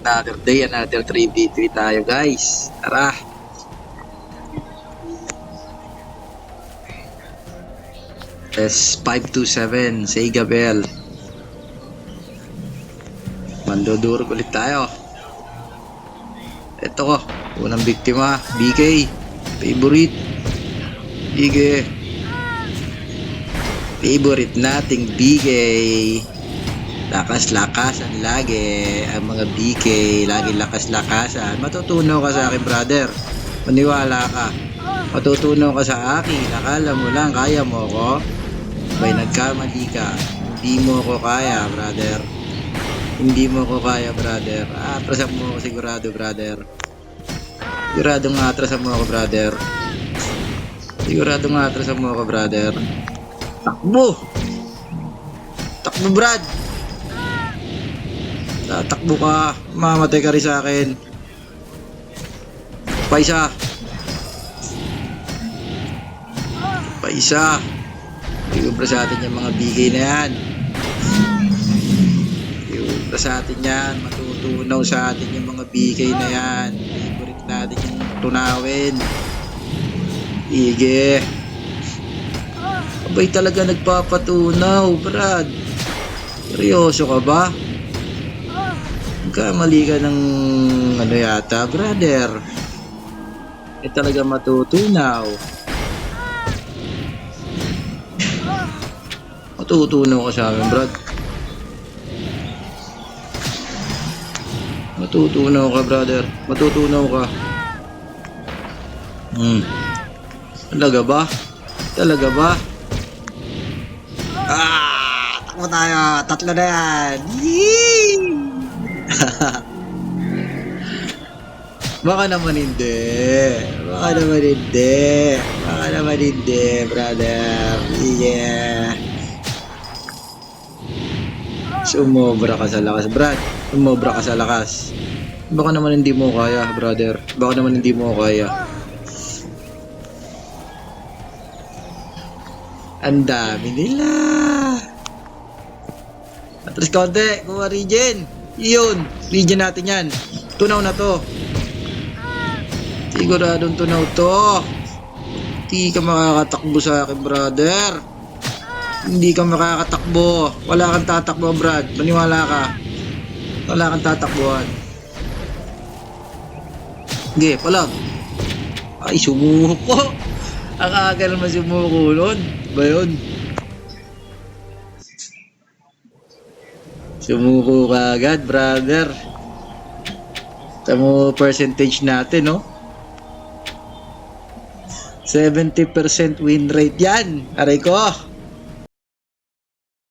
another day, another 3v3 tayo guys. Tara. S527, Sega Bell. Mandodurog ulit tayo. Ito ko, unang biktima, BK. Favorite. BK. Favorite nating BK. Lakas-lakasan lagi. Ang mga BK, lagi lakas-lakasan. Matutunaw ka sa akin, brother. Maniwala ka. Matutunaw ka sa akin. Akala mo lang, kaya mo ko. May nagkamali ka. Hindi mo ko kaya, brother. Hindi mo ko kaya, brother. Atrasan mo ako sigurado, brother. Siguradong atrasan mo ako, brother. Siguradong atrasan mo ako, brother. Takbo! Takbo, Brad! Tatakbo ka. Mamatay ka rin sa akin. Paisa. Paisa. Iubra sa atin yung mga bigay na yan. Iubra sa atin yan. Matutunaw sa atin yung mga bigay na yan. Favorite natin yung tunawin. Ige. Abay talaga nagpapatunaw, Brad. Seryoso ka ba? Kamali ka ng ano yata, brother. Talaga matutunaw. Matutunaw ka sa amin, Brad. Matutunaw ka, brother. Matutunaw ka. Talaga ba? Talaga ba? Takbo tayo. Tatlo na yan. Yee! Baka naman hindi. Baka naman hindi. Baka naman hindi, brother. Yeah. Sumobra ka sa lakas, Brad. Sumobra ka sa lakas. Baka naman hindi mo kaya, brother. Baka naman hindi mo kaya. Ang dami nila. Atras konti. Kuha regen. Yun. Regen natin yan. Tunaw na to. Siguradong tunaw to. Hindi ka makakatakbo sa akin, brother. Hindi ka makakatakbo. Wala kang tatakbo, Brad. Maniwala ka. Wala kang tatakbuhan. Sige, palag. Ay, sumuko. Ang aga naman sumuko nun. Ba yun? Sumuko ka agad, brother. Tamo percentage natin, no? 70% win rate yan. Aray ko.